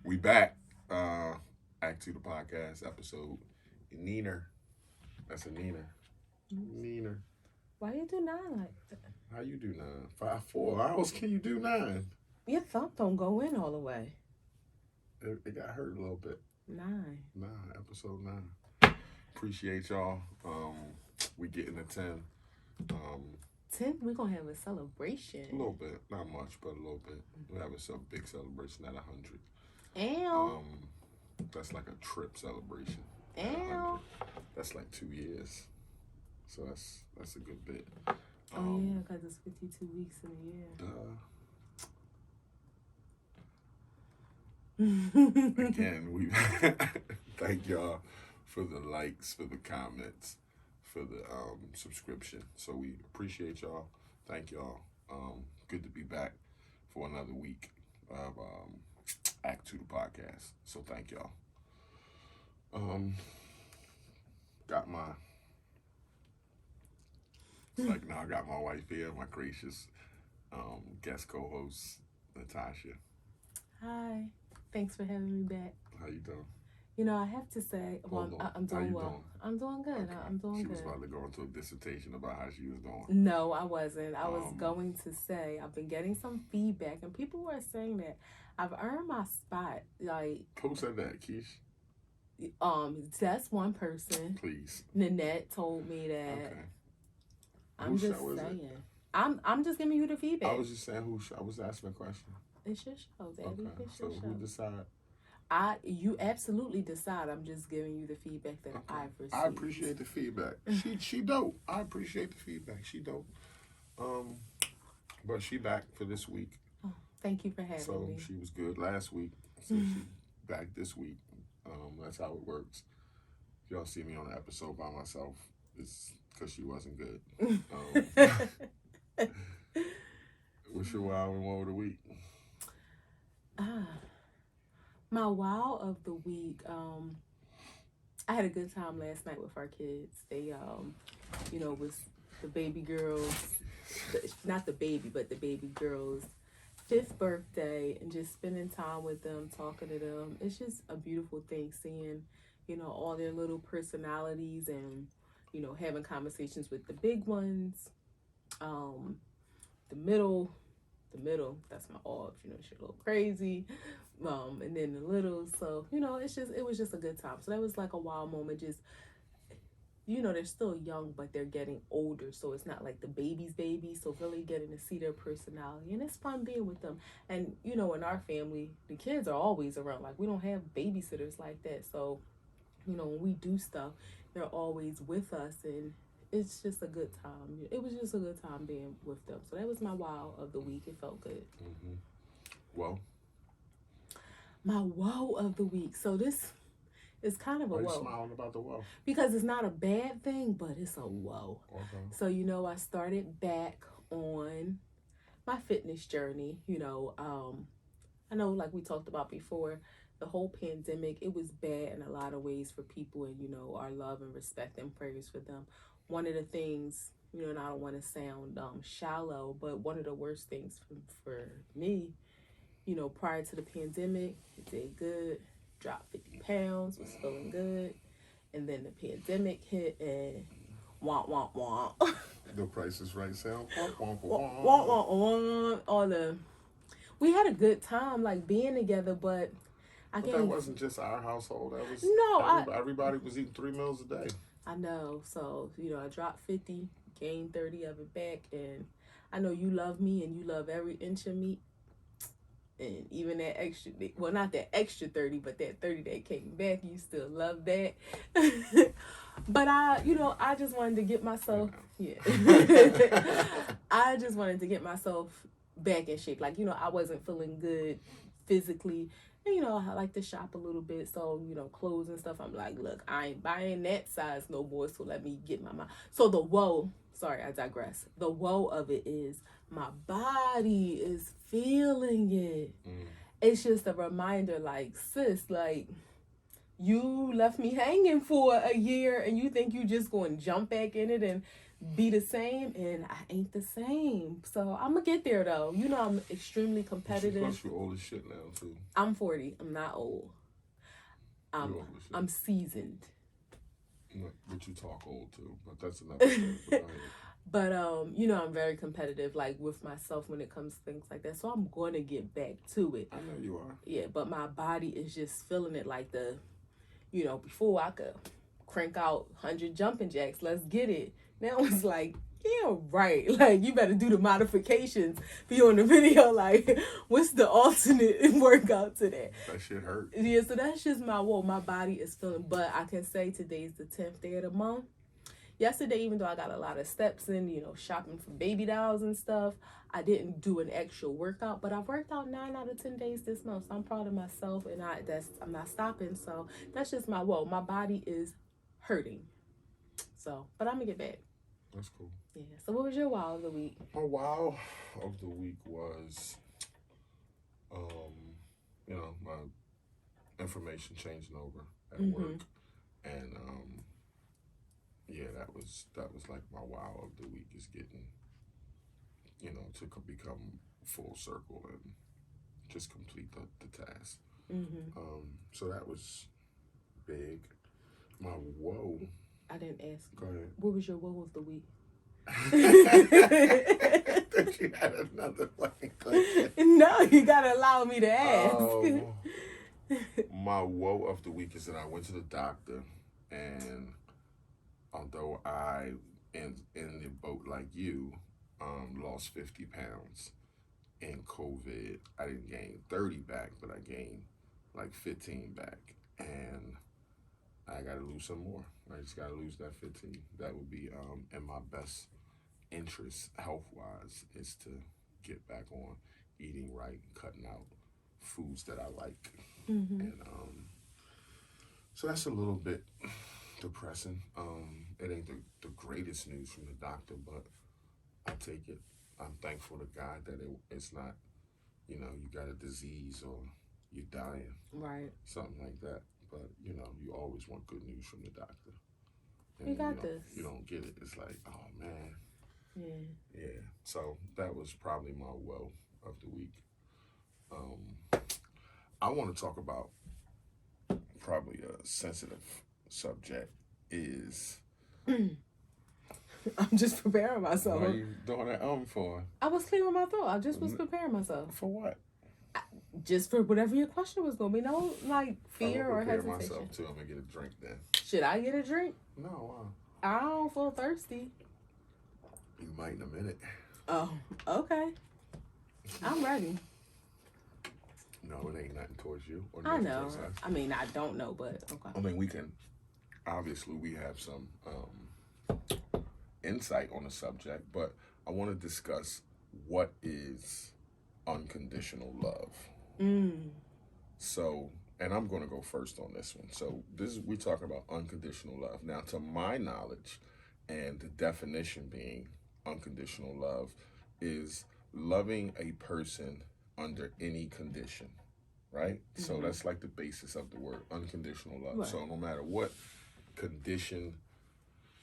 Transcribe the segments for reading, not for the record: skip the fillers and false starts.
We back. A2TP podcast episode. Neener. That's a Neener. Neener. Why you do 9 like that? How you do 9? 5, 4. How else can you do 9? Your thumb don't go in all the way. It got hurt a little bit. 9. Episode 9. Appreciate y'all. We getting to 10. 10, we're gonna have a celebration. A little bit, not much, but a little bit. We're having some big celebration at 100. Ew. That's like a trip celebration. Ew. That's like 2 years. So that's a good bit. Oh yeah, because it's 52 weeks in a year. Again, we thank y'all for the likes, for the comments, for the subscription. So we appreciate y'all. Thank y'all. Good to be back for another week of A2TP podcast. So thank y'all. Got my I got my wife here, my gracious guest co-host Natasha. Hi. Thanks for having me back. How you doing? You know, I have to say, I'm doing well. Doing? I'm doing good. Okay. I'm doing good. She was about to go into a dissertation about how she was doing. No, I wasn't. I was going to say I've been getting some feedback, and people were saying that I've earned my spot. Like, who said that, Keish? That's one person. Please. Nanette told me that. Okay. I'm just saying. I'm just giving you the feedback. I was just saying I was asking a question. It's your show, Daddy. Okay. It's your show. Who decide? You absolutely decide. I'm just giving you the feedback that I've received. I appreciate the feedback. She dope. I appreciate the feedback. She dope. But she back for this week. Oh, thank you for having me. So she was good last week. So she back this week. That's how it works. If y'all see me on an episode by myself, it's because she wasn't good. What's your wow and woe of the week? My wow of the week, I had a good time last night with our kids. They, was the baby girls, not the baby, but the baby girls' 5th birthday, and just spending time with them, talking to them. It's just a beautiful thing seeing, all their little personalities and, having conversations with the big ones. The middle, that's my Orbs, she's a little crazy. And then the little, so, it was just a good time. So that was like a wild moment. Just, they're still young, but they're getting older. So it's not like the baby's baby. So really getting to see their personality, and it's fun being with them. And, in our family, the kids are always around. Like, we don't have babysitters like that. So, when we do stuff, they're always with us, and it's just a good time. It was just a good time being with them. So that was my wow of the week. It felt good. Mm-hmm. Well, my woe of the week. So this is kind of a woe. Why are you smiling about the woe? Because it's not a bad thing, but it's a woe. Okay. So, I started back on my fitness journey. I know, like we talked about before, the whole pandemic, it was bad in a lot of ways for people, and, our love and respect and prayers for them. One of the things, and I don't want to sound shallow, but one of the worst things for me, prior to the pandemic, it did good, dropped 50 pounds, was feeling good. And then the pandemic hit and wah. The Price is Right sound. We had a good time, like, being together, but that wasn't just our household. That was everybody was eating 3 meals a day. I know. So, I dropped 50, gained 30 of it back, and I know you love me and you love every inch of me. And even that extra, well, not that extra 30, but that 30 that came back, you still love that. But I just wanted to get myself, I just wanted to get myself back in shape. Like, I wasn't feeling good physically. And, I like to shop a little bit. So, clothes and stuff, I'm like, look, I ain't buying that size no more. So let me get my mind. So the woe, sorry, I digress. The woe of it is my body is feeling it. It's just a reminder, like, sis, like, you left me hanging for a year and you think you just going to jump back in it and be the same, and I ain't the same. So I'm gonna get there though. You know, I'm extremely competitive. Plus, you're old as shit now too. I'm 40. I'm not old. You're old as shit. I'm seasoned. But you talk old too. But that's another story. But you know, I'm very competitive, like with myself when it comes to things like that. So I'm going to get back to it. I know you are. Yeah, but my body is just feeling it like you know, before I could crank out 100 jumping jacks, let's get it. Now it's like, yeah, right. Like, you better do the modifications. Be on the video, like, what's the alternate workout to that? That shit hurt. Yeah, so that's just my body is feeling. But I can say today's the 10th day of the month. Yesterday, even though I got a lot of steps in, you know, shopping for baby dolls and stuff, I didn't do an actual workout, but I've worked out 9 out of 10 days this month. So I'm proud of myself, and I'm not stopping. So that's just my body is hurting. So, but I'm gonna get back. That's cool. Yeah. So what was your wow of the week? My wow of the week was, you know, my information changing over at work, and yeah, that was like my wow of the week, is getting, you know, to become full circle and just complete the task. So that was big. My woe. I didn't ask. Go ahead. What was your woe of the week? That you had another fucking question. No, you gotta allow me to ask. My woe of the week is that I went to the doctor, and although I, in the boat like you, lost 50 pounds in COVID, I didn't gain 30 back, but I gained like 15 back, and I gotta lose some more. I just gotta lose that 15. That would be in my best interest, health-wise, is to get back on eating right, cutting out foods that I like. And so that's a little bit depressing. It ain't the greatest news from the doctor, but I take it. I'm thankful to God that it's not, you know, you got a disease or you're dying. Right. Something like that. But, you know, you always want good news from the doctor. And we got this. You don't get it. It's like, oh, man. Yeah. Yeah. So that was probably my woe of the week. I want to talk about probably a sensitive subject is... I'm just preparing myself. What are you doing that for? I was clearing my throat. I just was preparing myself. For what? Just for whatever your question was going to be. No, like, fear or hesitation. I'm myself, too. I'm going to get a drink then. Should I get a drink? No. I don't feel thirsty. You might in a minute. Oh, okay. I'm ready. No, it ain't nothing towards you. Or I know. Towards us. I mean, I don't know, but okay. I mean, we can... Obviously, we have some insight on the subject, but I want to discuss what is unconditional love. So, and I'm going to go first on this one. So, we're talking about unconditional love. Now, to my knowledge, and the definition being unconditional love is loving a person under any condition, right? So that's like the basis of the word unconditional love. Right. So no matter what condition,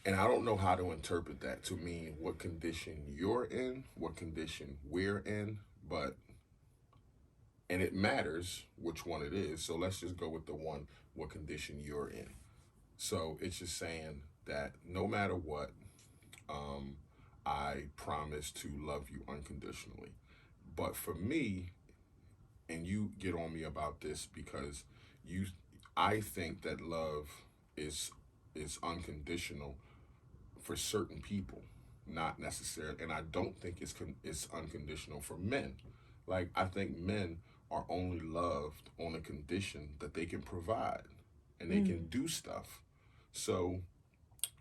and I don't know how to interpret that to mean what condition you're in, what condition we're in, and it matters which one it is. So let's just go with the one, what condition you're in. So it's just saying that no matter what, I promise to love you unconditionally. But for me, and you get on me about this because I think that love is unconditional for certain people, not necessarily, and I don't think it's unconditional for men. Like, I think men are only loved on a condition that they can provide and they can do stuff. So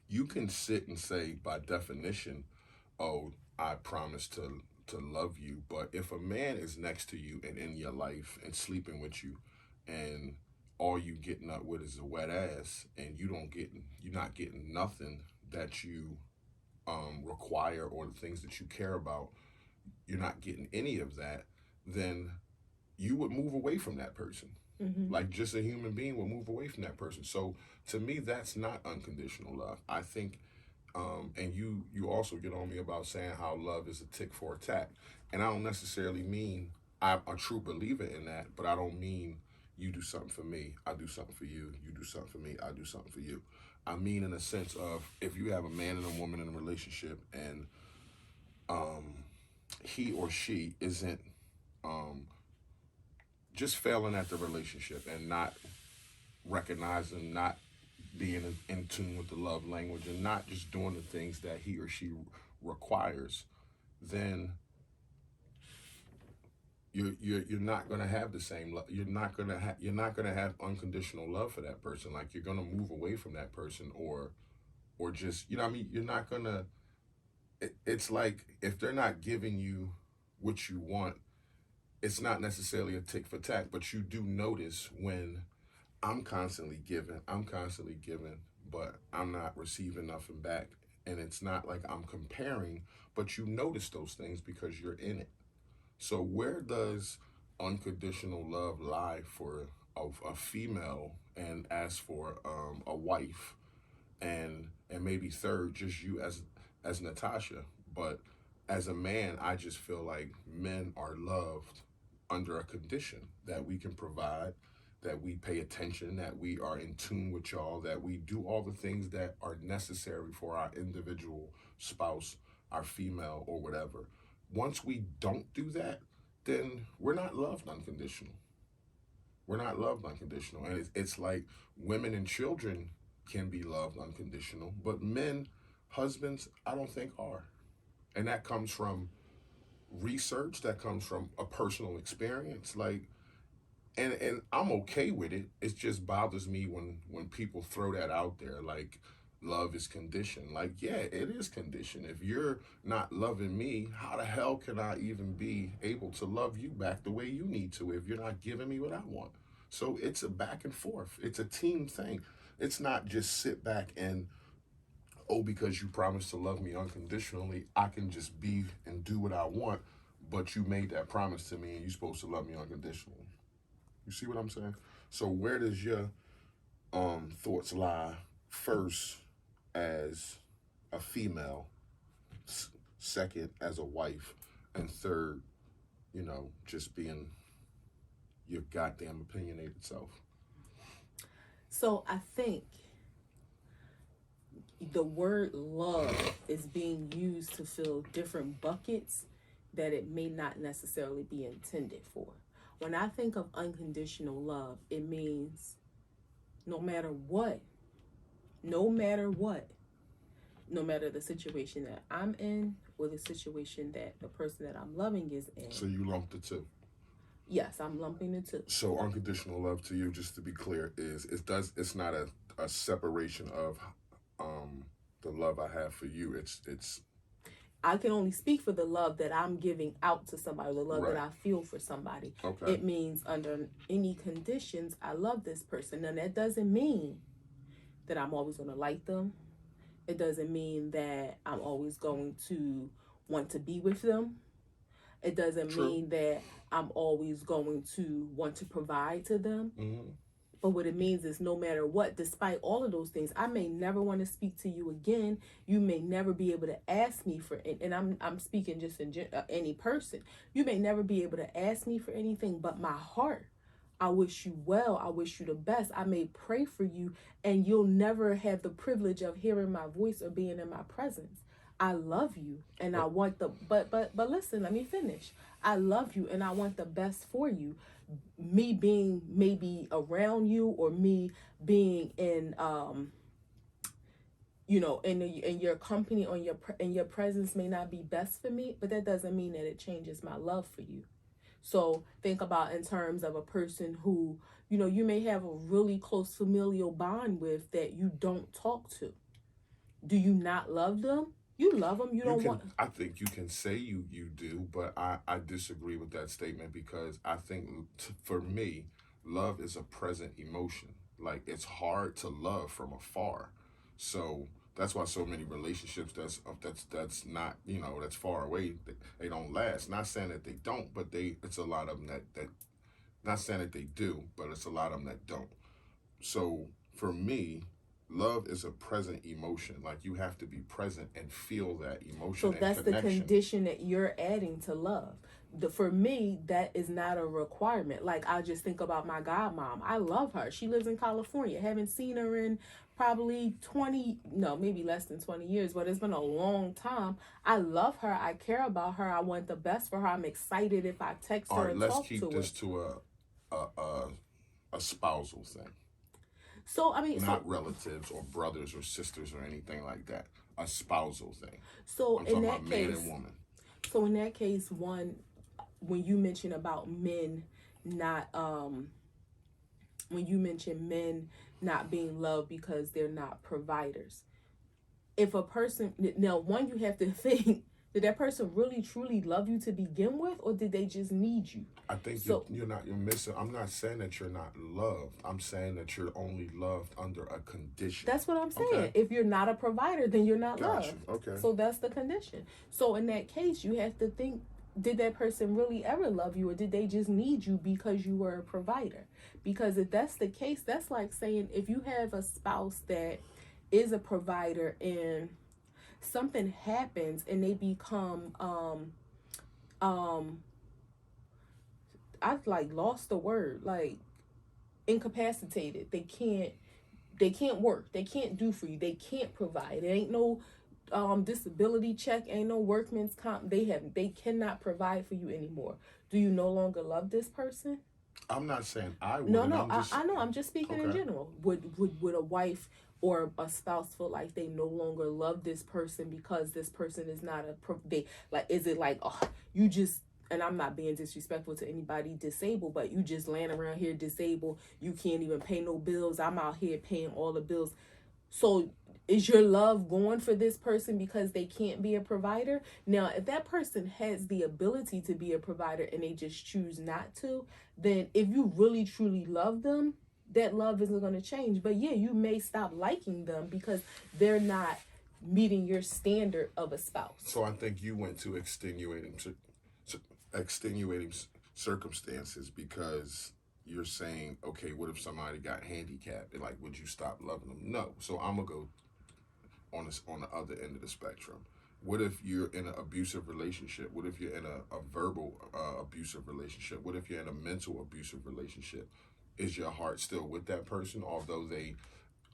you can sit and say, by definition, oh, I promise to love you. But if a man is next to you and in your life and sleeping with you, and all you getting up with is a wet ass, and you're not getting nothing that you require, or the things that you care about, you're not getting any of that, then you would move away from that person. Like, just a human being would move away from that person. So to me, that's not unconditional love. I think And you also get on me about saying how love is a tick for a tack, and I don't necessarily mean I'm a true believer in that, but I don't mean you do something for me, I do something for you. You do something for me, I do something for you. I mean in a sense of if you have a man and a woman in a relationship, and he or she isn't um, just failing at the relationship and not recognizing, not being in tune with the love language, and not just doing the things that he or she requires, then you're not gonna have the same love. You're not gonna have unconditional love for that person. Like you're gonna move away from that person, or just what I mean. You're not gonna. It's like if they're not giving you what you want, it's not necessarily a tick for tack, but you do notice when I'm constantly giving, but I'm not receiving nothing back. And it's not like I'm comparing, but you notice those things because you're in it. So where does unconditional love lie for a female, and as for a wife, and maybe third, just you as Natasha? But as a man, I just feel like men are loved under a condition that we can provide, that we pay attention, that we are in tune with y'all, that we do all the things that are necessary for our individual spouse, our female, or whatever. Once we don't do that, then we're not loved unconditional. We're not loved unconditional. And it's like women and children can be loved unconditional, but men, husbands, I don't think are. And that comes from research, that comes from a personal experience. Like, and I'm okay with it. It just bothers me when people throw that out there, like love is conditioned. Like, yeah, it is conditioned. If you're not loving me, how the hell can I even be able to love you back the way you need to if you're not giving me what I want? So it's a back and forth. It's a team thing. It's not just sit back and, oh, because you promised to love me unconditionally, I can just be and do what I want, but you made that promise to me and you're supposed to love me unconditionally. You see what I'm saying? So where does your thoughts lie first as a female, second as a wife, and third, just being your goddamn opinionated self? So I think the word love is being used to fill different buckets that it may not necessarily be intended for. When I think of unconditional love, it means no matter what, no matter what, no matter the situation that I'm in or the situation that the person that I'm loving is in. So you lumped the two. Yes, I'm lumping the two. So unconditional love to you, just to be clear, it's not a separation of the love I have for you. It's I can only speak for the love that I'm giving out to somebody, the love Right. that I feel for somebody. Okay. It means under any conditions, I love this person. Now, that doesn't mean that I'm always going to like them. It doesn't mean that I'm always going to want to be with them. It doesn't True. mean that I'm always going to want to provide to them. Mm-hmm. But what it means is no matter what, despite all of those things, I may never want to speak to you again. You may never be able to ask me for, and I'm speaking just in any person. You may never be able to ask me for anything, but my heart, I wish you well. I wish you the best. I may pray for you, and you'll never have the privilege of hearing my voice or being in my presence. I love you, and I want the but listen, let me finish. I love you, and I want the best for you. Me being maybe around you, or me being in in your company, on your presence may not be best for me, but that doesn't mean that it changes my love for you. So think about in terms of a person who you may have a really close familial bond with that you don't talk to. Do you not love them? You love them. You don't want. I think you can say you do, but I disagree with that statement, because I think for me, love is a present emotion. Like, it's hard to love from afar, so that's why so many relationships that's not, that's far away, they don't last. Not saying that they don't, but it's a lot of them that not saying that they do, but it's a lot of them that don't. So for me, love is a present emotion. Like, you have to be present and feel that emotion So and that's the connection. condition that you're adding to love. For me, that is not a requirement. Like, I just think about my godmom. I love her. She lives in California. Haven't seen her in probably 20, no, maybe less than 20 years, but it's been a long time. I love her. I care about her. I want the best for her. I'm excited if I text All her right, and let's talk keep to her. this to a spousal thing, So, I mean, not relatives or brothers or sisters or anything like that. A spousal thing. so I'm in talking about that man case, and woman. so in that case, one, when you mention about men not when you mention men not being loved because they're not providers, if a person, now one, you have to think, did that person really truly love you to begin with, or did they just need you? I think So you're missing. I'm not saying that you're not loved. I'm saying that you're only loved under a condition. that's what I'm saying. Okay. If you're not a provider, then you're not Got loved. you. Okay. So that's the condition. So in that case, you have to think, did that person really ever love you, or did they just need you because you were a provider? Because if that's the case, that's like saying, if you have a spouse that is a provider and something happens and they become um I've like lost the word, like incapacitated. They can't work. They can't do for you. They can't provide. There ain't no disability check, ain't no workman's comp. They cannot provide for you anymore. Do you no longer love this person? I'm not saying I would. No, And no, I'm just I know. I'm just speaking in okay. general. Would a wife or a spouse feel like they no longer love this person because this person is not they, like, is it like, oh, you just, and I'm not being disrespectful to anybody disabled, but you just laying around here disabled, you can't even pay no bills, I'm out here paying all the bills. So is your love going for this person because they can't be a provider? Now, if that person has the ability to be a provider and they just choose not to, then if you really truly love them, that love isn't going to change. But yeah, you may stop liking them because they're not meeting your standard of a spouse. So I think you went to extenuating circumstances, because you're saying, okay, what if somebody got handicapped? And like, would you stop loving them? No. So I'm gonna go on the other end of the spectrum. What if you're in an abusive relationship? What if you're in a verbal abusive relationship? What if you're in a mental abusive relationship? Is your heart still with that person, although they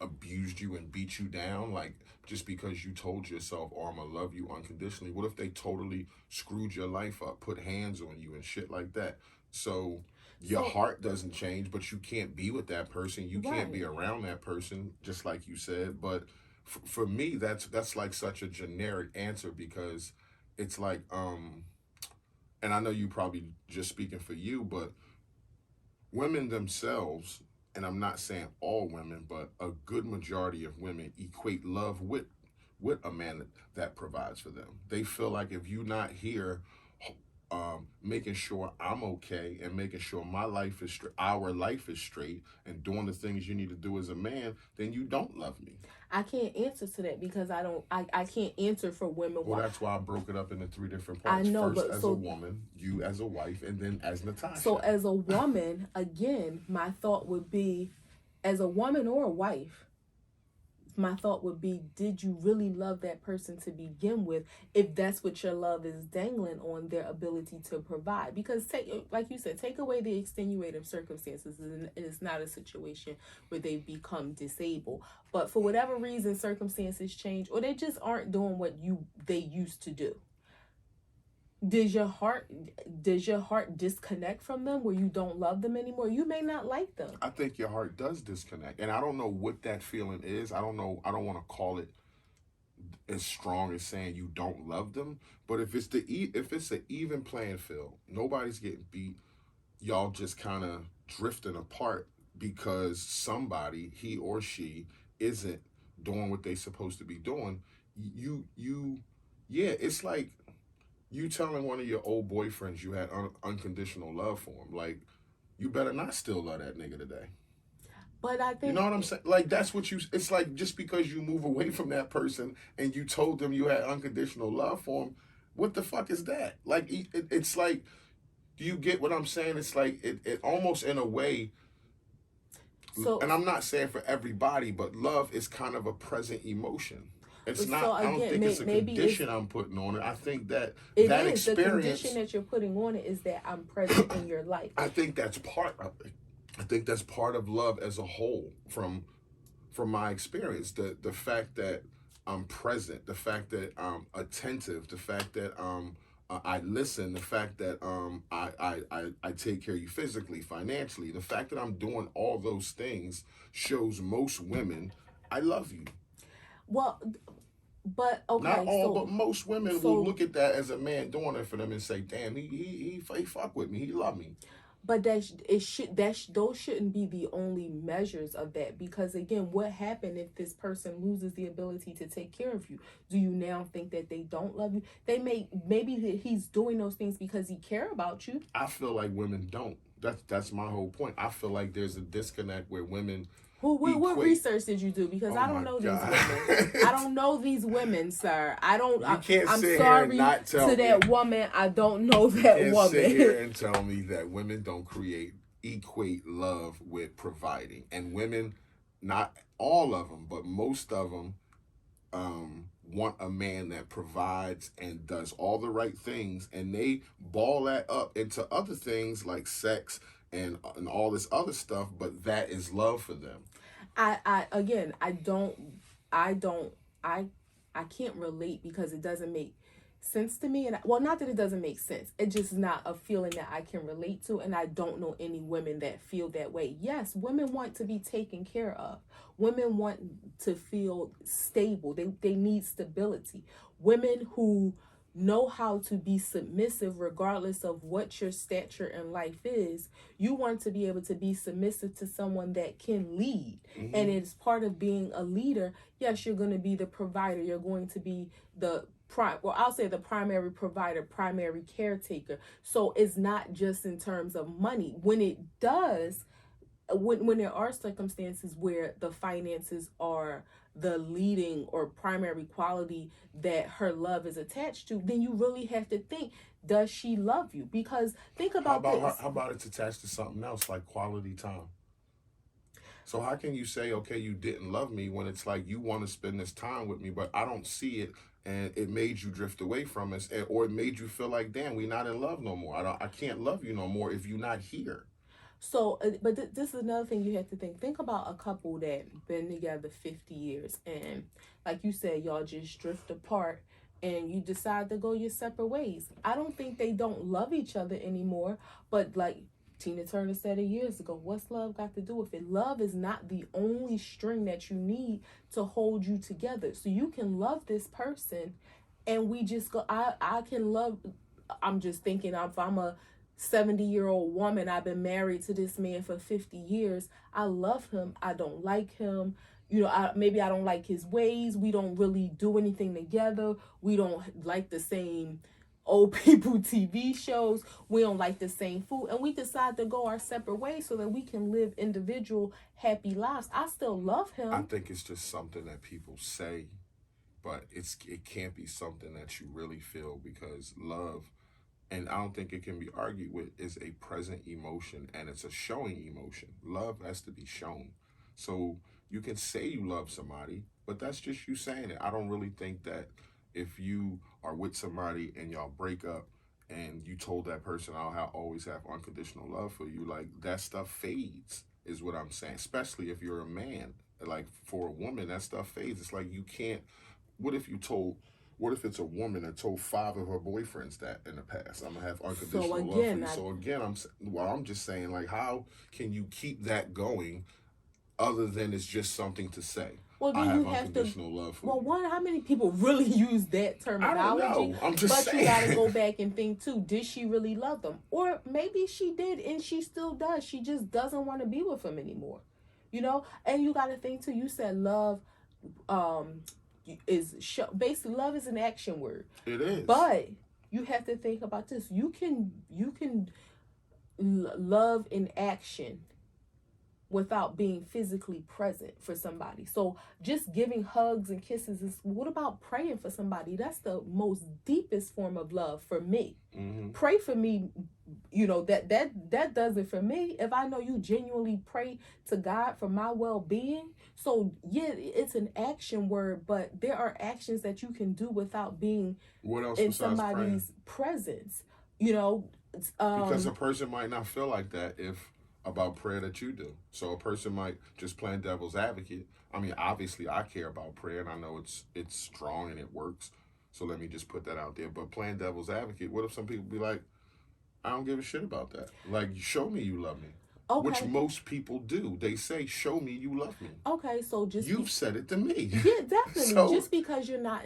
abused you and beat you down? Like, just because you told yourself, oh, I'm gonna love you unconditionally, what if they totally screwed your life up, put hands on you and shit like that? So your heart doesn't change, but you can't be with that person, you can't be around that person, just like you said. But for me, that's like such a generic answer, because it's like and I know you probably just speaking for you, but women themselves, and I'm not saying all women, but a good majority of women equate love with a man that provides for them. They feel like, if you're not here making sure I'm okay and making sure my life is our life is straight, and doing the things you need to do as a man, then you don't love me. I can't answer to that because I can't answer for women. Well, that's why I broke it up into 3 different parts. I know, First, but as a woman, you as a wife, and then as Natasha. So as a woman, again, my thought would be, as a woman or a wife, my thought would be, did you really love that person to begin with, if that's what your love is dangling on, their ability to provide? Because like you said, take away the extenuating circumstances, and it's not a situation where they become disabled, but for whatever reason circumstances change, or they just aren't doing what they used to do. Does your heart disconnect from them, where you don't love them anymore? You may not like them. I think your heart does disconnect, and I don't know what that feeling is. I don't know. I don't want to call it as strong as saying you don't love them. But if it's an even playing field, nobody's getting beat. Y'all just kind of drifting apart because somebody, he or she, isn't doing what they're supposed to be doing. Yeah, it's like you telling one of your old boyfriends you had unconditional love for him. Like, you better not still love that nigga today. But I think, you know what I'm saying? Like, that's what it's like, just because you move away from that person and you told them you had unconditional love for him, what the fuck is that? Like, it's like, do you get what I'm saying? It's like, it almost in a way, So, and I'm not saying for everybody, but love is kind of a present emotion. It's so not. I don't again, think it's a maybe it's condition I'm putting on it. I think that it that is the condition experience. that you're putting on it is that I'm present in your life. I think that's part of it. I think that's part of love as a whole. From my experience, the fact that I'm present, the fact that I'm attentive, the fact that I listen, the fact that I take care of you physically, financially, the fact that I'm doing all those things shows most women I love you. Well, but Not okay, all, but most women will so look at that as a man doing it for them and say, "Damn, he fuck with me, he love me." but those shouldn't be the only measures of that, because again, what happened if this person loses the ability to take care of you? Do you now think that they don't love you? Maybe that he's doing those things because he care about you. I feel like women don't. That's my whole point. I feel like there's a disconnect where women What equate. research did you do? Because Oh I don't my know these God. women. I don't know these women, sir. I don't. You can't I'm sit here and sorry not tell to me. that woman. I don't know that You can't woman. sit here and tell me that women don't equate love with providing. And women, not all of them, but most of them, want a man that provides and does all the right things, and they ball that up into other things like sex and all this other stuff. But that is love for them. Again, I don't, I, I can't relate because it doesn't make sense to me. And well, not that it doesn't make sense. It's just not a feeling that I can relate to. And I don't know any women that feel that way. Yes, women want to be taken care of. Women want to feel stable. They need stability. Women who know how to be submissive regardless of what your stature in life is. You want to be able to be submissive to someone that can lead. Mm-hmm. And it's part of being a leader. Yes, you're going to be the provider. You're going to be I'll say the primary provider, primary caretaker. So it's not just in terms of money. When it does, when there are circumstances where the finances are the leading or primary quality that her love is attached to, then you really have to think, does she love you? Because think about this. How about it's attached to something else like quality time? So how can you say, okay, you didn't love me when it's like you want to spend this time with me, but I don't see it, and it made you drift away from us, or it made you feel like, damn, we're not in love no more. I can't love you no more if you're not here. So, but this is another thing you have to think. Think about a couple that been together 50 years, and like you said, y'all just drift apart, and you decide to go your separate ways. I don't think they don't love each other anymore, but like Tina Turner said it years ago, what's love got to do with it? Love is not the only string that you need to hold you together. So you can love this person, and we just go. I can love. I'm just thinking, if I'm a 70-year-old woman, I've been married to this man for 50 years. I love him. I don't like him. Maybe I don't like his ways. We don't really do anything together. We don't like the same old people TV shows. We don't like the same food. And we decide to go our separate ways so that we can live individual, happy lives. I still love him. I think it's just something that people say, but it can't be something that you really feel, because love, and I don't think it can be argued with, is a present emotion, and it's a showing emotion. Love has to be shown. So you can say you love somebody, but that's just you saying it. I don't really think that if you are with somebody and y'all break up and you told that person, I'll always have unconditional love for you, like that stuff fades, is what I'm saying. Especially if you're a man. Like for a woman, that stuff fades. It's like you can't. What if it's a woman that told 5 of her boyfriends that in the past, I'm gonna have unconditional love for you? So again, I'm just saying, like, how can you keep that going other than it's just something to say? Well, then I have you have unconditional love for you. Well, one, how many people really use that terminology? I don't know. I'm just saying. You got to go back and think too. Did she really love them? Or maybe she did and she still does. She just doesn't want to be with him anymore. And you got to think too. You said love, basically love is an action word. It is. But you have to think about this. You can love in action without being physically present for somebody. So just giving hugs and kisses is, what about praying for somebody? That's the most deepest form of love for me. Mm-hmm. Pray for me, that does it for me. If I know you genuinely pray to God for my well-being. So yeah, it's an action word, but there are actions that you can do without being What else in besides praying? somebody's presence. You know, Because a person might not feel like that if about prayer that you do. So a person might, just playing devil's advocate. I mean, obviously I care about prayer and I know it's strong and it works. So let me just put that out there. But playing devil's advocate, what if some people be like, I don't give a shit about that. Like, show me you love me. Which okay, most people do. They say, show me you love me. okay. So You've said it to me. yeah, definitely. So Just because you're not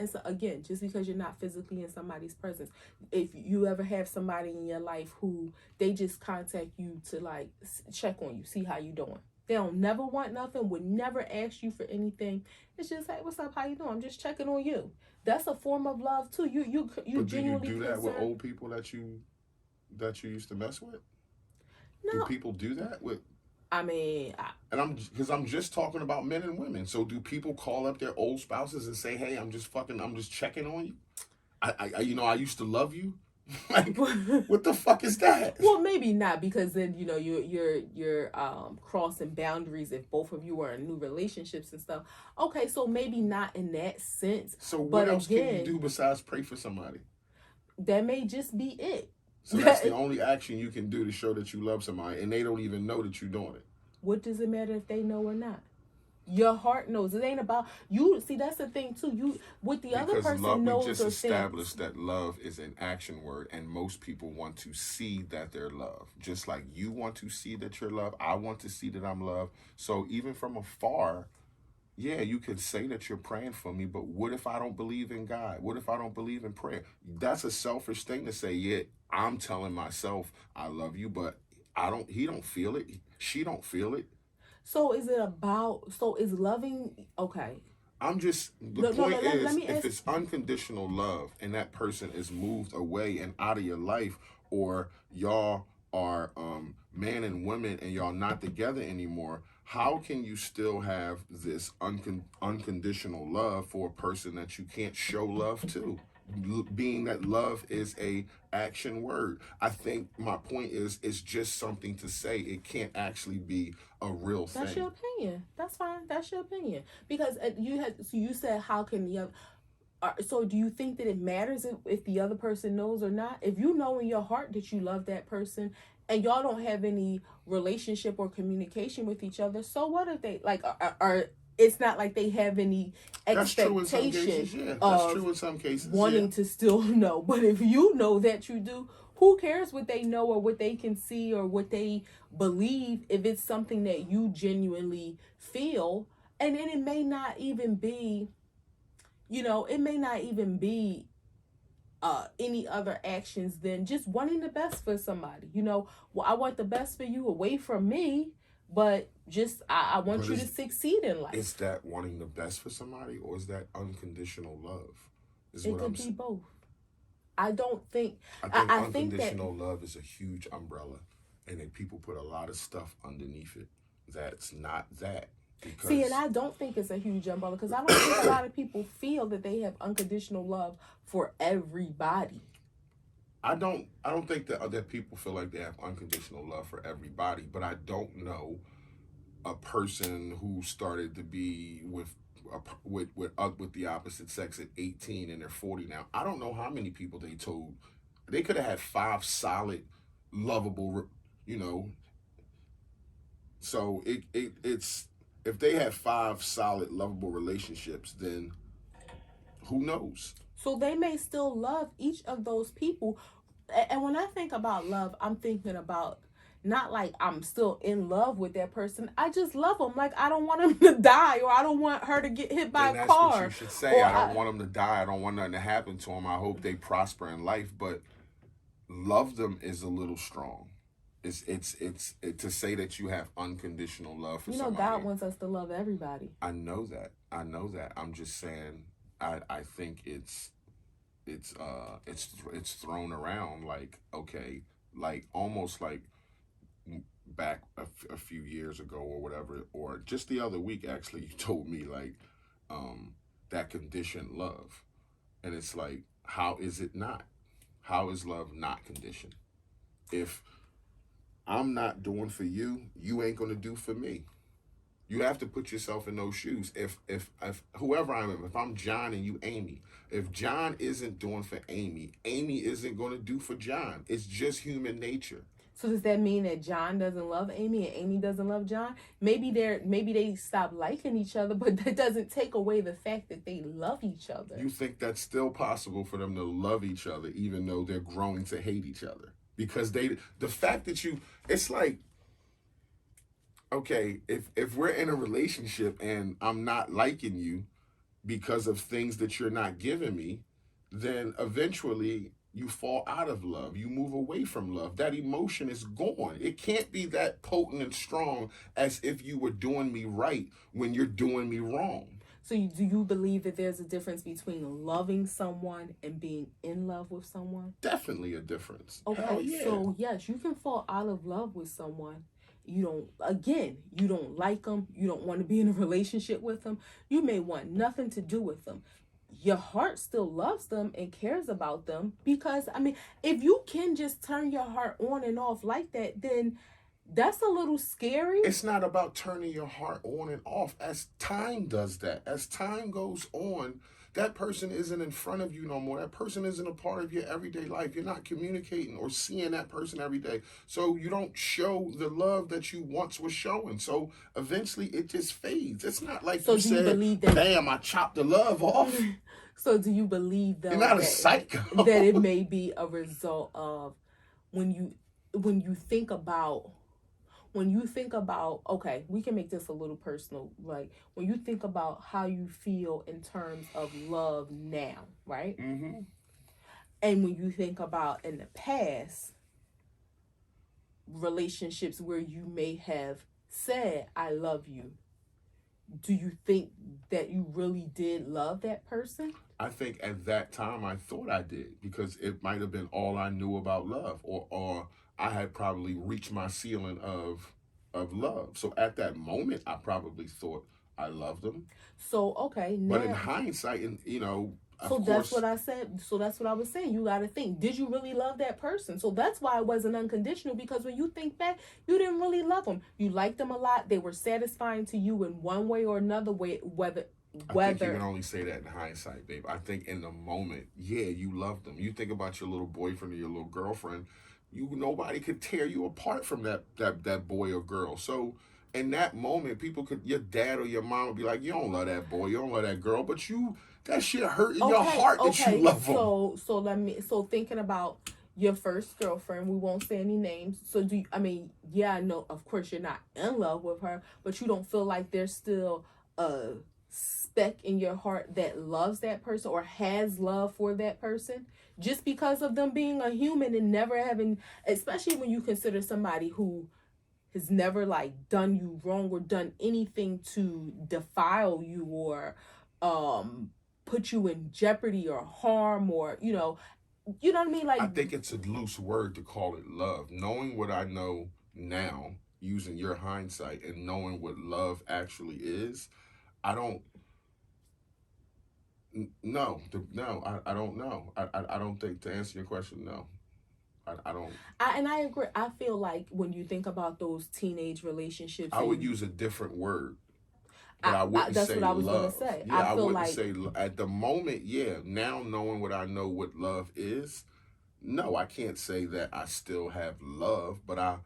just because you're not physically in somebody's presence. If you ever have somebody in your life who they just contact you to like check on you, see how you doing. They don't never want nothing, would never ask you for anything. It's just, hey, what's up? How you doing? I'm just checking on you. That's a form of love too. You but do you genuinely do that with concerned. old people that you used to mess with? Do No, people do that with? I mean, And I'm just talking about men and women. So do people call up their old spouses and say, "Hey, I'm just checking on you. I used to love you." Like, what the fuck is that? well, maybe not, because then you're crossing boundaries if both of you are in new relationships and stuff. Okay, so maybe not in that sense. So what But else can you again, do besides pray for somebody? that may just be it. So that's the only action you can do to show that you love somebody, and they don't even know that you're doing it. What does it matter if they know or not? Your heart knows. It ain't about you. See, that's the thing too. You, what the other Because love, person we knows just or thinks. established that love is an action word, and most people want to see that they're loved. Just like you want to see that you're loved, I want to see that I'm loved. So even from afar, yeah, you can say that you're praying for me, but what if I don't believe in God? What if I don't believe in prayer? That's a selfish thing to say. Yeah, I'm telling myself I love you, but he don't feel it. She don't feel it. So is it about? So is loving okay? The No, no. point Let is, me if ask. it's unconditional love and that person is moved away and out of your life, or y'all are man and women and y'all not together anymore, how can you still have this unconditional love for a person that you can't show love to? Being that love is a action word. I think my point is, it's just something to say. It can't actually be a real That's thing. your opinion. That's fine. That's your opinion. Because so you said, how can the other? So do you think that it matters if the other person knows or not? If you know in your heart that you love that person and y'all don't have any relationship or communication with each other, so what if they like are it's not like they have any That's true in some expectation cases, yeah. That's of true in some cases, yeah. wanting to still know. But if you know that you do, who cares what they know or what they can see or what they believe if it's something that you genuinely feel? And then it may not even be, it may not even be any other actions than just wanting the best for somebody. Well, I want the best for you away from me, but just I want But you to succeed in life. is that wanting the best for somebody, or is that unconditional love? Is It what could be both. I don't think. I think I think that unconditional love is a huge umbrella, and then people put a lot of stuff underneath it that's not that. Because see, and I don't think it's a huge umbrella because I don't think a lot of people feel that they have unconditional love for everybody. I don't think that people feel like they have unconditional love for everybody, but I don't know a person who started to be with the opposite sex at 18 and they're 40 now. I don't know how many people they told they could have had 5 solid lovable, you know. So it's if they had 5 solid lovable relationships, then who knows? So they may still love each of those people. And when I think about love, I'm thinking about not like I'm still in love with that person. I just love them. Like I don't want him to die, or I don't want her to get hit by And a that's what you car. should say. Or I don't want them to die. I don't want nothing to happen to them. I hope they prosper in life, but love them is a little strong. To say that you have unconditional love for somebody. God wants us to love everybody. I know that. I'm just saying. I think it's thrown around like, okay, like almost like back a few years ago or whatever, or just the other week actually, you told me like that conditioned love, and it's like, how is it not? How is love not conditioned? If I'm not doing for you, you ain't gonna do for me. You have to put yourself in those shoes. If whoever I am, if I'm John and you Amy, if John isn't doing for Amy, Amy isn't going to do for John. It's just human nature. So does that mean that John doesn't love Amy and Amy doesn't love John? Maybe they stop liking each other, but that doesn't take away the fact that they love each other. You think that's still possible for them to love each other even though they're growing to hate each other? Because the fact that it's like, okay, if we're in a relationship and I'm not liking you because of things that you're not giving me, then eventually you fall out of love. You move away from love. That emotion is gone. It can't be that potent and strong as if you were doing me right when you're doing me wrong. So do you believe that there's a difference between loving someone and being in love with someone? Definitely a difference. Okay, Hell yeah. So yes, you can fall out of love with someone. You don't like them. You don't want to be in a relationship with them. You may want nothing to do with them. Your heart still loves them and cares about them, because, I mean, if you can just turn your heart on and off like that, then that's a little scary. It's not about turning your heart on and off. As time does that, as time goes on, that person isn't in front of you no more. That person isn't a part of your everyday life. You're not communicating or seeing that person every day. So you don't show the love that you once was showing. So eventually it just fades. It's not like you said, damn, I chopped the love off. So do you believe, though, you're not a psycho, that it may be a result of when you think about, okay, we can make this a little personal. Like, when you think about how you feel in terms of love now, right? Mm-hmm. And when you think about in the past, relationships where you may have said, I love you, do you think that you really did love that person? I think at that time I thought I did, because it might have been all I knew about love, or I had probably reached my ceiling of love. So at that moment, I probably thought I loved them. So, okay. Now, but in hindsight, and that's what I said. So that's what I was saying. You got to think, did you really love that person? So that's why it wasn't unconditional, because when you think back, you didn't really love them. You liked them a lot. They were satisfying to you in one way or another way, whether I think you can only say that in hindsight, babe. I think in the moment, yeah, you loved them. You think about your little boyfriend or your little girlfriend, nobody could tear you apart from that boy or girl. So in that moment, your dad or your mom would be like, you don't love that boy, you don't love that girl, but that shit hurt in your heart that you love them. So thinking about your first girlfriend, we won't say any names. So I know, of course, you're not in love with her, but you don't feel like there's still a speck in your heart that loves that person or has love for that person, just because of them being a human and never having, especially when you consider somebody who has never like done you wrong or done anything to defile you or put you in jeopardy or harm, or you know what I mean? Like, I think it's a loose word to call it love. Knowing what I know now, using your hindsight and knowing what love actually is, I don't. No, I don't know. I don't think, to answer your question, no. I don't. And I agree. I feel like when you think about those teenage relationships, I would use a different word. But I wouldn't that's say what I was love. Gonna say. Yeah, I wouldn't say at the moment. Yeah, now knowing what I know what love is, no, I can't say that I still have love. But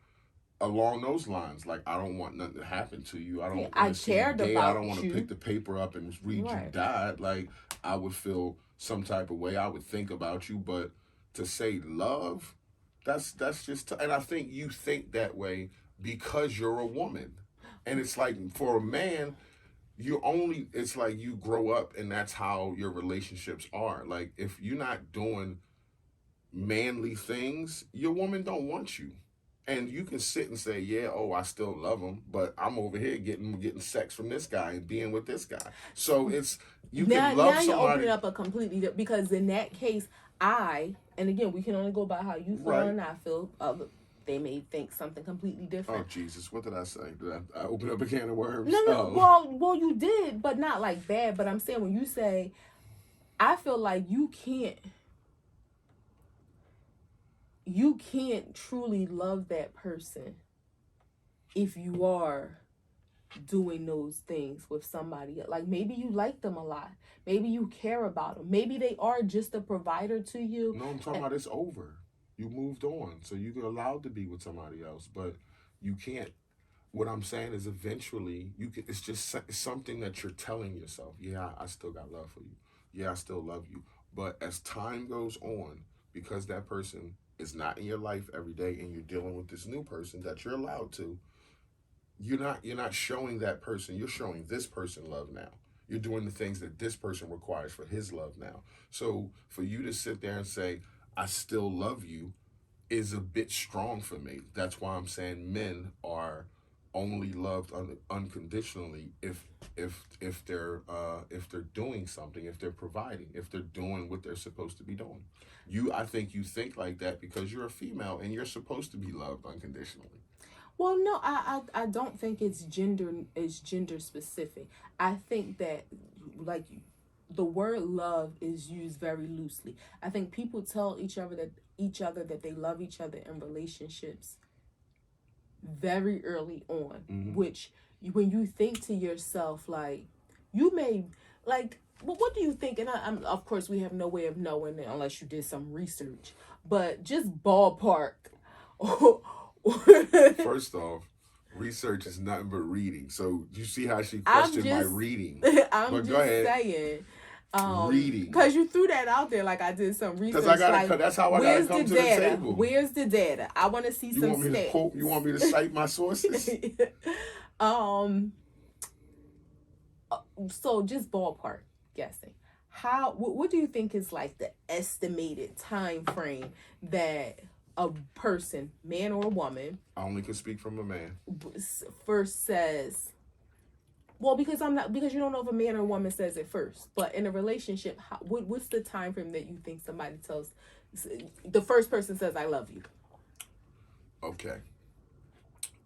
along those lines, like, I don't want nothing to happen to you. I don't. Yeah, I cared about you. I don't want to pick the paper up and read you died. Like, I would feel some type of way. I would think about you, but to say love, that's just. And I think you think that way because you're a woman, and it's like for a man. It's like you grow up and that's how your relationships are. Like, if you're not doing manly things, your woman don't want you. And you can sit and say, yeah, I still love him, but I'm over here getting sex from this guy and being with this guy. So it's, you can love somebody. Now you open it up a completely different, because in that case, and again, we can only go by how you feel and I feel. They may think something completely Oh different. Jesus, what did I say? Did I open up a can of worms? No, no, Oh. well, you did, but not like bad. But I'm saying when you say, I feel like you can't truly love that person if you are doing those things with somebody. Like maybe you like them a lot, maybe you care about them, maybe they are just a provider to you. No, I'm talking about it's over. You moved on, so you're allowed to be with somebody else, but you can't. What I'm saying is, eventually, you can. It's just something that you're telling yourself. Yeah, I still got love for you. Yeah, I still love you. But as time goes on, because that person is not in your life every day, and you're dealing with this new person that you're allowed to, you're not showing that person. You're showing this person love now. You're doing the things that this person requires for his love now. So for you to sit there and say, I still love you, is a bit strong for me. That's why I'm saying men are only loved unconditionally if they're doing something, if they're providing, if they're doing what they're supposed to be doing. I think you think like that because you're a female and you're supposed to be loved unconditionally. Well, no, I don't think it's gender specific. I think that, like, the word love is used very loosely. I think people tell each other that they love each other in relationships very early on, Mm-hmm. which when you think to yourself, like, you may, like, well, what do you think? And I'm, of course, we have no way of knowing it unless you did some research, but just ballpark. First off, research is nothing but reading. So you see how she I'm questioned my just, reading. I'm But go just ahead. saying, Reading. because you threw that out there like I did some Because I research. gotta. Like, That's how I gotta where's the come to the data? table. Where's the data? I want to see You some want me to stats. quote? You want me to cite my sources? um. So just ballpark guessing. What do you think is like the estimated time frame that a person, man or woman, I only can speak from a man. first says, well, because you don't know if a man or a woman says it first, but in a relationship, what's the time frame that you think somebody tells, the first person says I love you? Okay,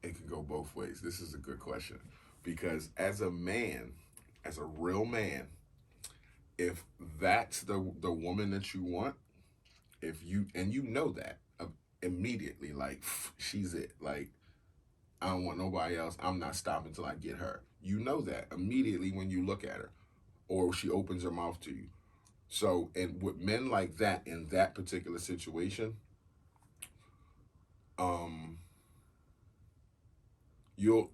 it can go both ways. This is a good question because as a man, as a real man, if that's the woman that you want, if you know that immediately, like she's it, like I don't want nobody else. I'm not stopping till I get her. You know that immediately when you look at her or she opens her mouth to you. So, and with men like that in that particular situation, um, you'll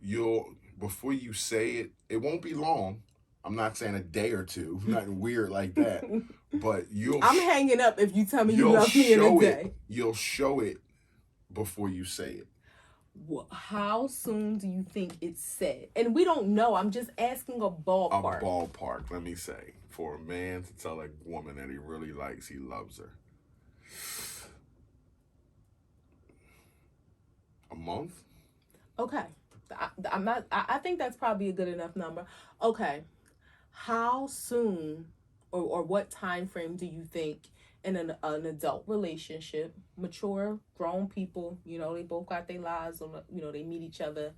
before you say it, it won't be long. I'm not saying a day or two, nothing weird like that. But I'm hanging up if you tell me you you'll love me in a show day. it. You'll show it before you say it. How soon do you think it's said? And we don't know. I'm just asking a ballpark. A ballpark, let me say, for a man to tell a woman that he really likes, he loves her. A month? Okay. I'm not. I think that's probably a good enough number. Okay. How soon, or what time frame do you think in an adult relationship, mature, grown people, they both got their lives, or they meet each other.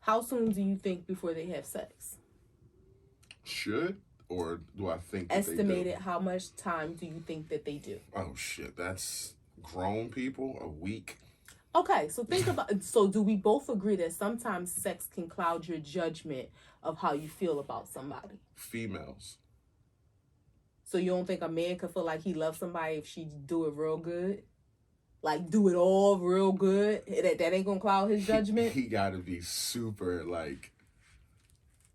How soon do you think before they have sex? Should or do I think that Estimated, they do? how much time do you think that they do? Oh shit, that's grown people, a week. Okay, so think about. So, do we both agree that sometimes sex can cloud your judgment of how you feel about somebody? Females. So you don't think a man could feel like he loves somebody if she do it real good? Like, do it all real good? That ain't gonna cloud his judgment? He gotta be super, like,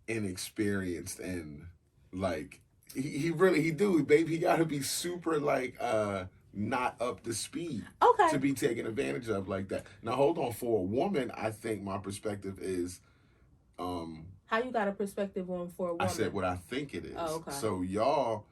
inexperienced and, like, he do, baby. He gotta be super, like, not up to speed. Okay. To be taken advantage of like that. Now, hold on. For a woman, I think my perspective is, how you got a perspective on for a woman? I said what I think it is. Oh, okay. So y'all,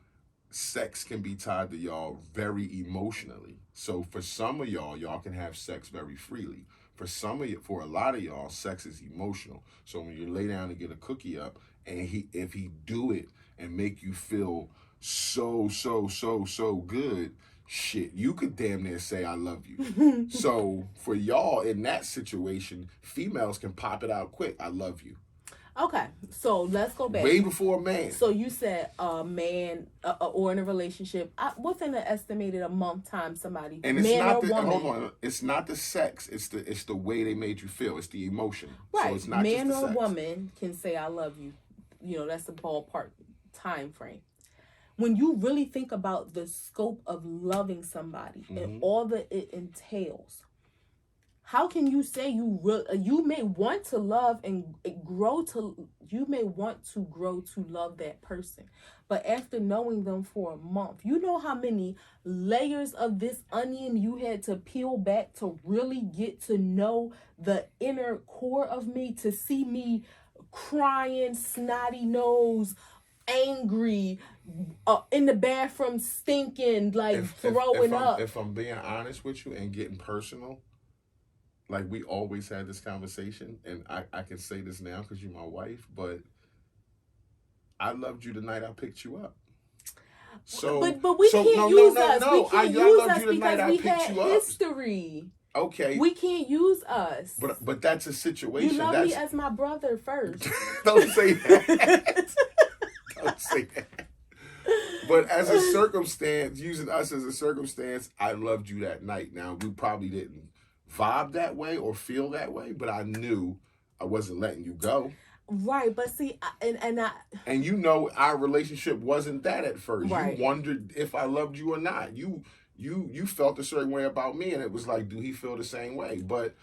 sex can be tied to y'all very emotionally. So for some of y'all can have sex very freely. For a lot of y'all, sex is emotional. So when you lay down and get a cookie up, and if he do it and make you feel so good, shit, you could damn near say I love you. So for y'all in that situation, females can pop it out quick. I love you. Okay, so let's go back. Way before a man. So you said a man or in a relationship, within an estimated a month time, somebody, and it's man not or the woman. hold on, it's not the sex. It's the way they made you feel. It's the emotion. Right. So it's not man just the or sex. woman can say I love you. You know, that's the ballpark time frame. When you really think about the scope of loving somebody and all that it entails, how can you say you may want to love and grow to, you may want to grow to love that person, but after knowing them for a month, you know how many layers of this onion you had to peel back to really get to know the inner core of me, to see me crying, snotty nose, angry, in the bathroom stinking, like throwing up. If I'm being honest with you and getting personal, like we always had this conversation, and I can say this now because you're my wife, but I loved you the night I picked you up. So, but we can't use us. We can't use us because we had history. Okay. We can't use us. But that's a situation. You love me as my brother first. Don't say that. Don't say that. But as a circumstance, using us as a circumstance, I loved you that night. Now, we probably didn't vibe that way or feel that way, but I knew I wasn't letting you go. Right, but see, and you know our relationship wasn't that at first. Right. You wondered if I loved you or not. You felt a certain way about me, and it was like, do he feel the same way? But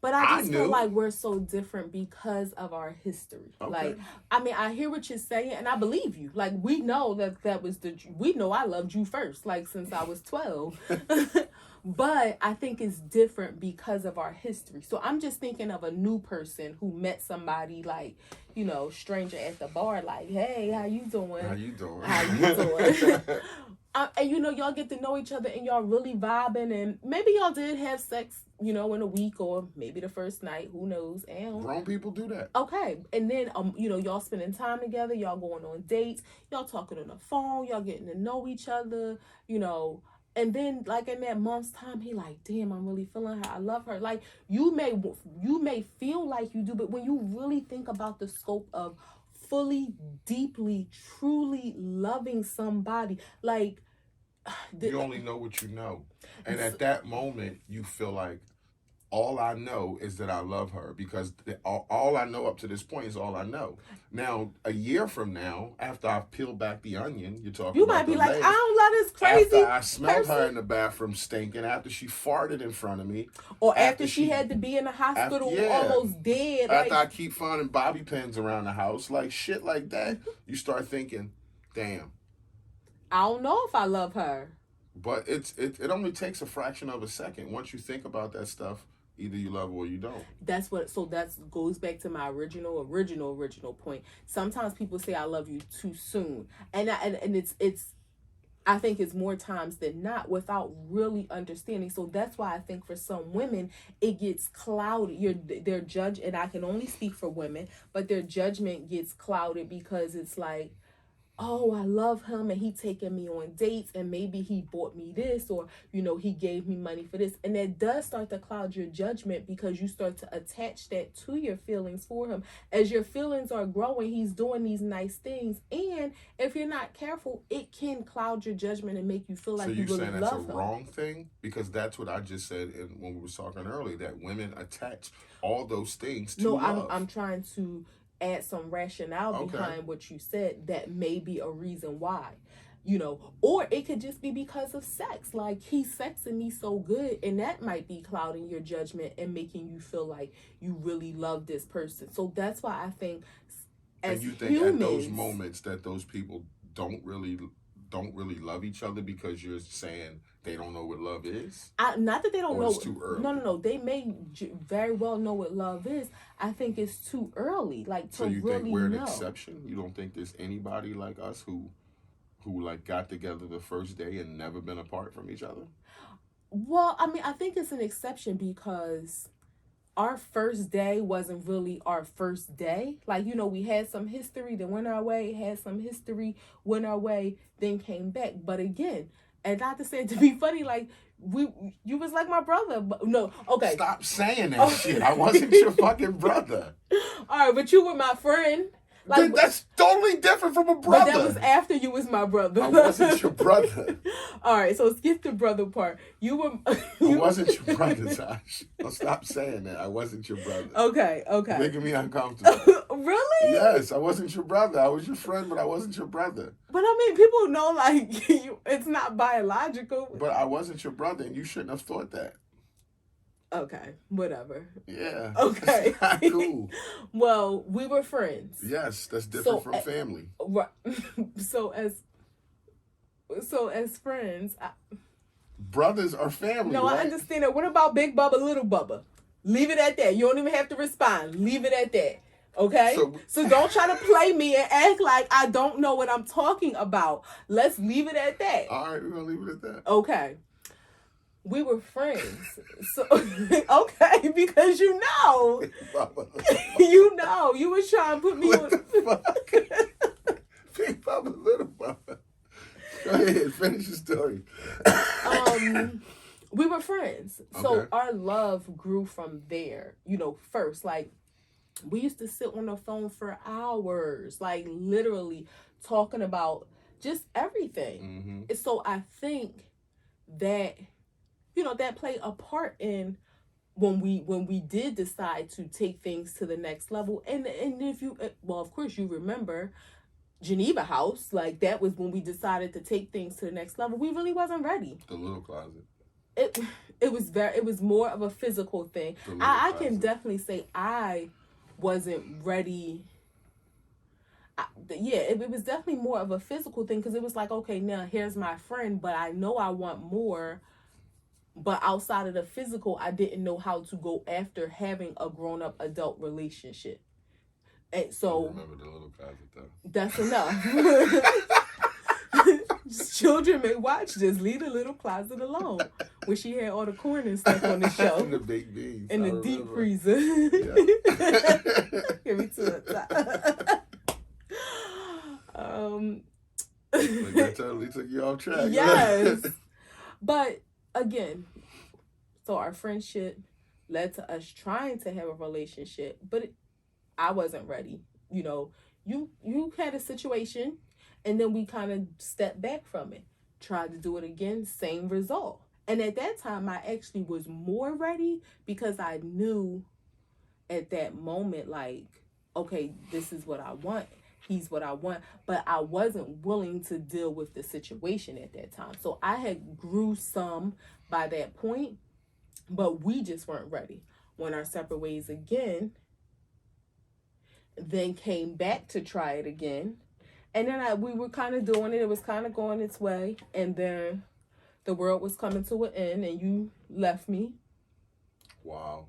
I just feel like we're so different because of our history. Okay. Like, I mean, I hear what you're saying, and I believe you. Like, we know that was we know I loved you first, like, since I was 12. But I think it's different because of our history. So I'm just thinking of a new person who met somebody, like, you know, stranger at the bar, like, hey, how you doing? How you doing? How you doing? And, you know, y'all get to know each other and y'all really vibing, and maybe y'all did have sex, you know, in a week or maybe the first night, who knows? And grown people do that. Okay. And then, you know, y'all spending time together, y'all going on dates, y'all talking on the phone, y'all getting to know each other, you know. And then, like, in that month's time, he like, damn, I'm really feeling her. I love her. Like, you may feel like you do, but when you really think about the scope of fully, deeply, truly loving somebody, like, you only know what you know. And at that moment, you feel like, all I know is that I love her, because all I know up to this point is all I know. Now, a year from now, after I've peeled back the onion, you're talking. You might be like, I don't love this crazy. After I smelled her in the bathroom stinking, after she farted in front of me, or after she had to be in the hospital almost dead. After I keep finding bobby pins around the house, like shit like that, you start thinking, damn, I don't know if I love her. But it only takes a fraction of a second. Once you think about that stuff, either you love or you don't. So that goes back to my original point. Sometimes people say I love you too soon, and it's I think it's more times than not without really understanding. So that's why I think for some women it gets clouded. Their judge, and I can only speak for women, but their judgment gets clouded because it's like, oh, I love him and he taking me on dates and maybe he bought me this, or, you know, he gave me money for this. And that does start to cloud your judgment because you start to attach that to your feelings for him. As your feelings are growing, he's doing these nice things. And if you're not careful, it can cloud your judgment and make you feel like you really love him. So you're saying that's a wrong thing? Because that's what I just said when we were talking earlier, that women attach all those things to love. No, I'm trying to add some rationale behind what you said. That may be a reason why, you know, or it could just be because of sex. Like, he's sexing me so good, and that might be clouding your judgment and making you feel like you really love this person. So that's why I think, as humans, and you think at those moments that those people don't really love each other because you're saying they don't know what love is? Not that they don't know. It's too early. No. They may very well know what love is. I think it's too early. Like, to really know. So you think we're an exception? You don't think there's anybody like us who like got together the first day and never been apart from each other? Well, I mean, I think it's an exception because our first day wasn't really our first day. Like, you know, we had some history, then went our way, had some history, went our way, then came back. But again, And not to say it to be funny, like you was like my brother. But no, okay. Stop saying that shit. I wasn't your fucking brother. All right, but you were my friend. Like that's totally different from a But brother. that was after you was my brother. I wasn't your brother. All right, so skip the brother part. You were. I wasn't your brother, Tosh. Don't stop saying that. I wasn't your brother. Okay. You're making me uncomfortable. Really? Yes, I wasn't your brother. I was your friend, but I wasn't your brother. But I mean, people know like it's not biological. But I wasn't your brother, and you shouldn't have thought that. Okay, whatever. Yeah. Okay. That's not cool. Well, we were friends. Yes, that's different from family. Right. So as friends, brothers are family. No, right? I understand that. What about Big Bubba, Little Bubba? Leave it at that. You don't even have to respond. Leave it at that. Okay? So don't try to play me and act like I don't know what I'm talking about. Let's leave it at that. All right, we're going to leave it at that. Okay. We were friends. So okay, because you know. You know. You was trying to put me what on the fuck? Big Bubba, Little Bubba. Go ahead, finish the story. We were friends. So our love grew from there. You know, first, like, we used to sit on the phone for hours, like literally talking about just everything. Mm-hmm. So I think that, you know, that played a part in when we did decide to take things to the next level. And if you, well, of course you remember Geneva House, like that was when we decided to take things to the next level. We really wasn't ready. The little closet. It was more of a physical thing. I can definitely say I wasn't ready. It was definitely more of a physical thing, because it was like, okay, now here's my friend, but I know I want more. But outside of the physical, I didn't know how to go after having a grown-up adult relationship. And so I remember the little closet though. That's enough. Children may watch this. Leave the little closet alone. Where she had all the corn and stuff on the shelf. And the baked beans. And the deep freezer. Give me to Like that totally took you off track. Yes. But again, so our friendship led to us trying to have a relationship, but I wasn't ready. You know, you had a situation, and then we kind of stepped back from it, tried to do it again, same result. And at that time, I actually was more ready, because I knew at that moment, like, okay, this is what I want. He's what I want. But I wasn't willing to deal with the situation at that time. So I had grew some by that point, but we just weren't ready. Went our separate ways again, then came back to try it again. And then we were kind of doing it. It was kind of going its way. And then the world was coming to an end, and you left me. Wow.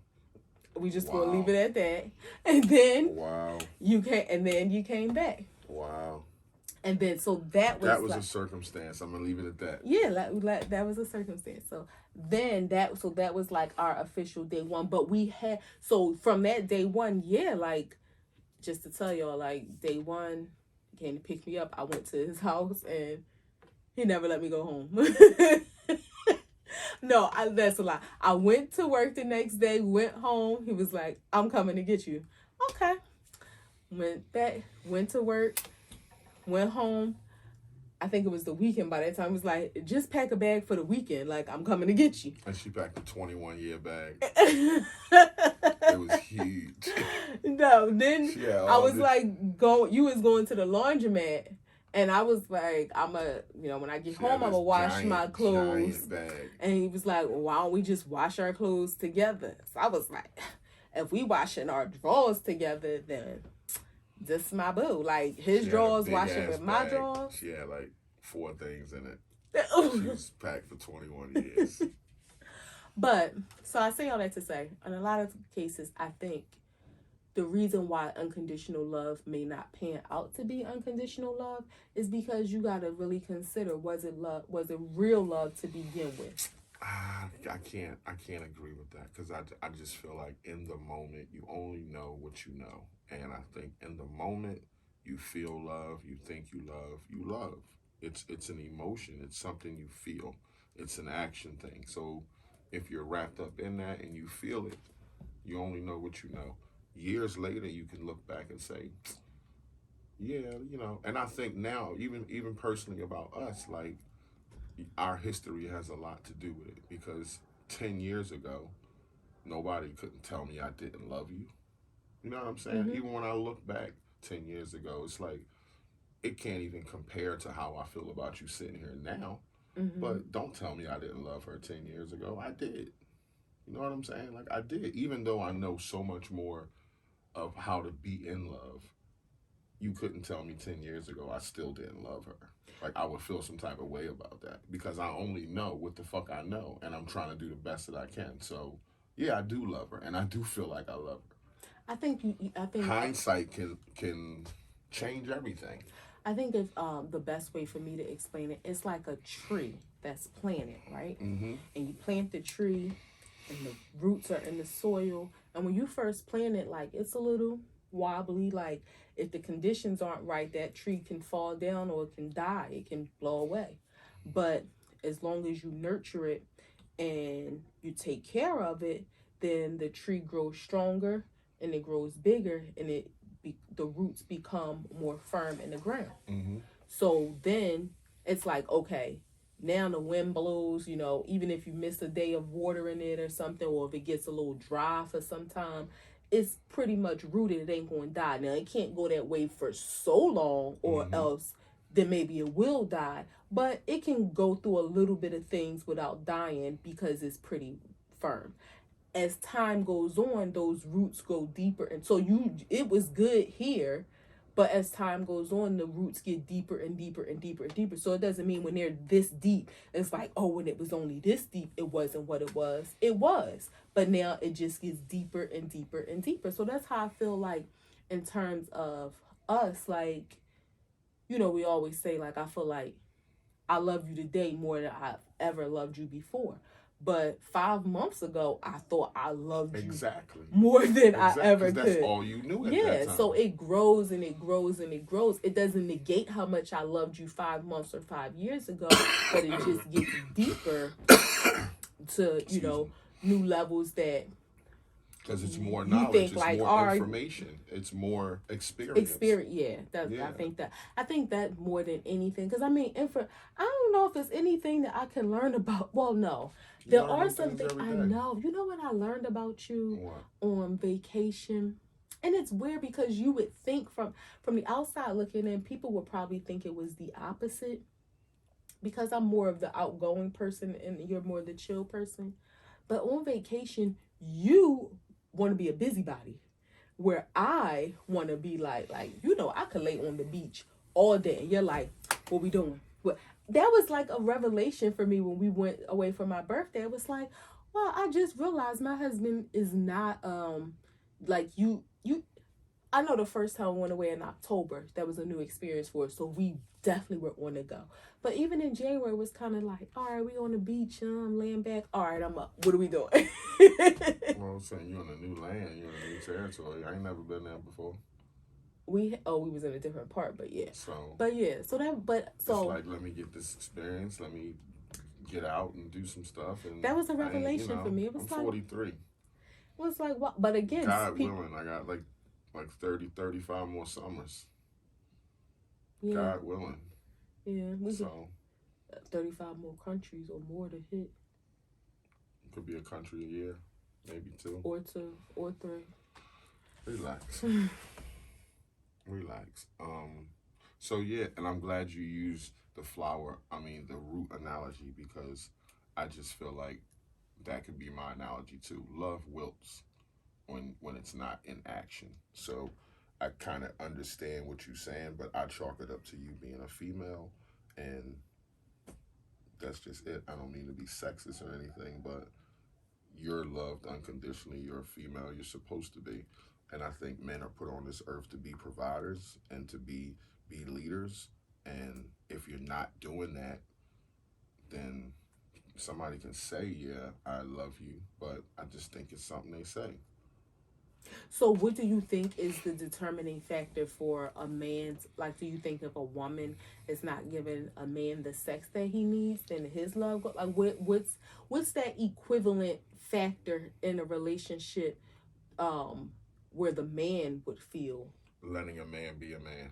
We just gonna leave it at that. And then wow. You came back. Wow. And then so that was like, a circumstance. I'm gonna leave it at that. Yeah, that was a circumstance. So then that was like our official day one. But we had, so from that day one, like, just to tell y'all, like, day one, he came to pick me up. I went to his house, and he never let me go home. No, that's a lie. I went to work the next day, went home. He was like, I'm coming to get you. Okay. Went back, went to work, went home. I think it was the weekend by that time. It was like, just pack a bag for the weekend. Like, I'm coming to get you. And she packed a 21-year bag. It was huge. No, then I was like, you was going to the laundromat. And I was like, when I get home, I'm going to wash my clothes. And he was like, well, why don't we just wash our clothes together? So I was like, if we washing our drawers together, then this is my boo. Like, his drawers washing with my drawers. She had like 4 things in it. She was packed for 21 years. But, so I say all that to say, in a lot of cases, I think the reason why unconditional love may not pan out to be unconditional love is because you got to really consider, was it real love to begin with? I can't agree with that, because I just feel like in the moment you only know what you know. And I think in the moment you feel love, you think you love, It's an emotion. It's something you feel. It's an action thing. So if you're wrapped up in that and you feel it, you only know what you know. Years later, you can look back and say, yeah, you know. And I think now, even personally about us, like our history has a lot to do with it because 10 years ago, nobody couldn't tell me I didn't love you. You know what I'm saying? Mm-hmm. Even when I look back 10 years ago, it's like it can't even compare to how I feel about you sitting here now. Mm-hmm. But don't tell me I didn't love her 10 years ago. I did. You know what I'm saying? Like I did. Even though I know so much more of how to be in love, you couldn't tell me 10 years ago I still didn't love her. Like I would feel some type of way about that because I only know what the fuck I know, and I'm trying to do the best that I can. So yeah, I do love her, and I do feel like I love her. I think I think Hindsight can change everything. I think if the best way for me to explain it, it's like a tree that's planted, right? Mm-hmm. And you plant the tree, and the roots are in the soil. And when you first plant it, like it's a little wobbly. Like if the conditions aren't right, that tree can fall down or it can die. It can blow away. But as long as you nurture it and you take care of it, then the tree grows stronger and it grows bigger and the roots become more firm in the ground. Mm-hmm. So then it's like, okay, now the wind blows, even if you miss a day of watering it or something, or if it gets a little dry for some time, it's pretty much rooted. It ain't going to die. Now, it can't go that way for so long, or Mm-hmm. else then maybe it will die. But it can go through a little bit of things without dying because it's pretty firm. As time goes on, those roots go deeper, and so it was good here, but as time goes on, the roots get deeper and deeper and deeper and deeper. So it doesn't mean when they're this deep, it's like, oh, when it was only this deep, it wasn't what it was. It was, but now it just gets deeper and deeper and deeper. So that's how I feel like in terms of us, like, we always say, like, I feel like I love you today more than I've ever loved you before. But 5 months ago, I thought I loved you Exactly. more than I Exactly. ever Because that's could. all you knew at Yeah, that time. so it grows and it grows and it grows. It doesn't negate how much I loved you 5 months or 5 years ago, but it just gets deeper to, new levels that Because it's more you knowledge, think it's like, more all right, information, it's more experience. experience. Yeah, Yeah. I think that more than anything, because I mean, I don't know if it's anything that I can learn about. Well, no, You there learn are new some things things every I day. know. You know what I learned about you What? on vacation, and it's weird because you would think from the outside looking in, people would probably think it was the opposite, because I'm more of the outgoing person and you're more the chill person. But on vacation, you want to be a busybody, where I want to be I could lay on the beach all day, and you're like, what we doing? What? That was like a revelation for me when we went away for my birthday. It was like, well, I just realized my husband is not like you. I know the first time we went away in October, that was a new experience for us. So we definitely were on the go. But even in January, it was kind of like, all right, we on the beach, I'm laying back. All right, I'm up. What are we doing? Well, I'm saying you're in a new land, you're in a new territory. I ain't never been there before. We was in a different part, but yeah. So it's So like, let me get this experience, let me get out and do some stuff. And that was a revelation for me. It was I'm like 43. it was like what? But again, God willing, I got like 30, 35 more summers. yeah, God willing. yeah, we So 35 more countries or more to hit, could be a country a year, maybe two. or two or three. Relax. Relax. So yeah, and I'm glad you used the root analogy, because I just feel like that could be my analogy too. Love wilts when it's not in action. So I kind of understand what you're saying, but I chalk it up to you being a female, and that's just it. I don't mean to be sexist or anything, but you're loved unconditionally. You're a female. You're supposed to be. And I think men are put on this earth to be providers and to be leaders. And if you're not doing that, then somebody can say, yeah, I love you, but I just think it's something they say. So, what do you think is the determining factor for a man's, like, do you think if a woman is not giving a man the sex that he needs, then his love go, like, what's that equivalent factor in a relationship, um where the man would feel? Letting a man be a man.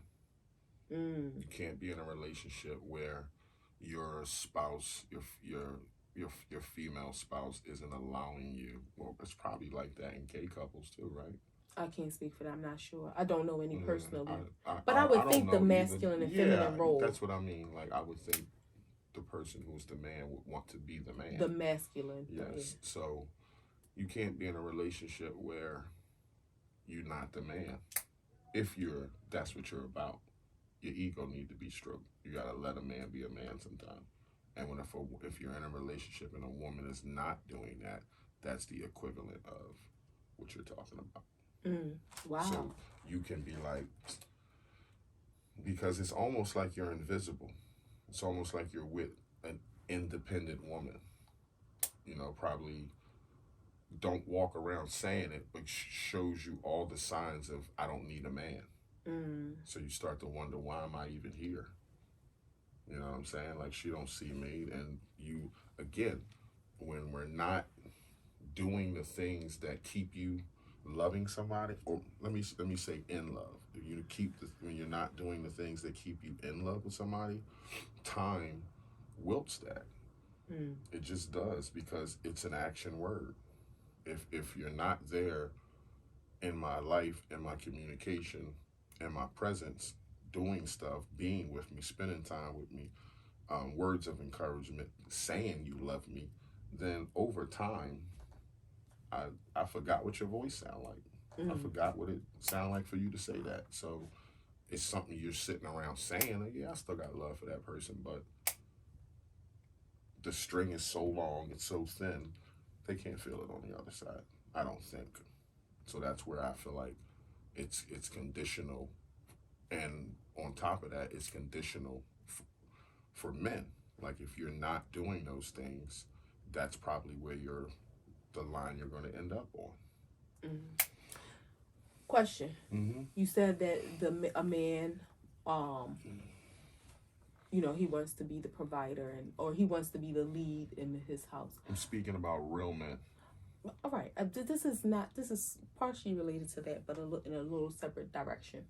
Mm. You can't be in a relationship where your spouse, your female spouse, isn't allowing you. Well, it's probably like that in gay couples too, right? I can't speak for that. I'm not sure. I don't know any personally, but I I would don't think the know either. masculine and Yeah, feminine role, that's what I mean. Like I would think the person who's the man would want to be the man. the masculine. Yes. So you can't be in a relationship where you're not the man. If that's what you're about. Your ego need to be stroked. You gotta let a man be a man sometime. And if you're in a relationship and a woman is not doing that, that's the equivalent of what you're talking about. Wow. So you can be like, because it's almost like you're invisible. It's almost like you're with an independent woman. Probably don't walk around saying it, but shows you all the signs of I don't need a man. So you start to wonder, why am I even here? You know what I'm saying? Like she don't see me, and you again, when we're not doing the things that keep you loving somebody, or let me say in love. When you're not doing the things that keep you in love with somebody, time wilts that. It just does because it's an action word. If you're not there in my life, in my communication, in my presence, doing stuff, being with me, spending time with me, words of encouragement, saying you love me, then over time, I forgot what your voice sound like. I forgot what it sound like for you to say that. So it's something you're sitting around saying, like, yeah, I still got love for that person, but the string is so long, it's so thin, they can't feel it on the other side. I don't think. So that's where I feel like it's conditional, and on top of that, it's conditional for men. Like if you're not doing those things, that's probably where the line you're going to end up on. Question. You said that a man, he wants to be the provider or he wants to be the lead in his house. I'm speaking about real men. All right. This is partially related to that, but in a little separate direction.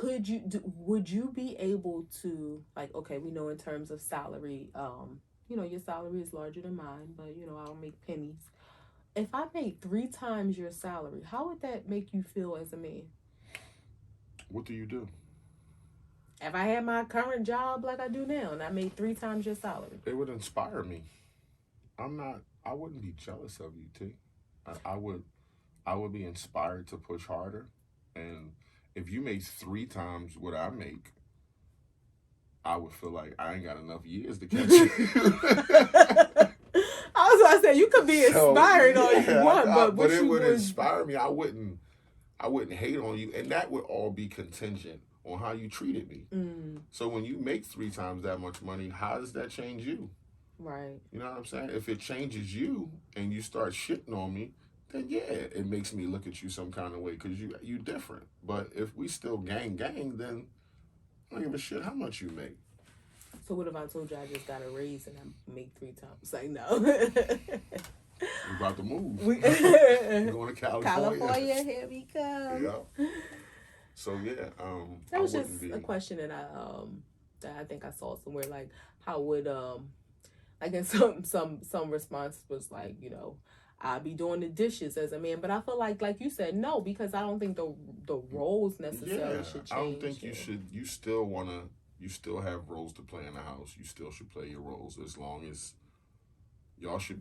Would you be able to, like, okay, we know in terms of salary, your salary is larger than mine, but I don't make pennies. If I made 3 times your salary, how would that make you feel as a man? What do you do? If I had my current job like I do now and I made 3 times your salary, it would inspire me. I wouldn't be jealous of you, T. I would be inspired to push harder. And if you made 3 times what I make, I would feel like I ain't got enough years to catch you. I was going to say, you could be inspired all you want, but it would inspire me. I wouldn't hate on you, and that would all be contingent on how you treated me. So when you make 3 times that much money, how does that change you? Right. You know what I'm saying? If it changes you and you start shitting on me, then yeah, it makes me look at you some kind of way because you different. But if we still gang, then I don't give a shit how much you make. So what if I told you I just got a raise and I make 3 times? Like, no. We're about to move. We're going to California. California, here we come. Yeah. So yeah, that was just a question that I think I saw somewhere. Like, how would like in some response was like, I'll be doing the dishes as a man, but I feel like you said, no, because I don't think the roles necessarily should change. I don't think you should. You still have roles to play in the house. You still should play your roles as long as you should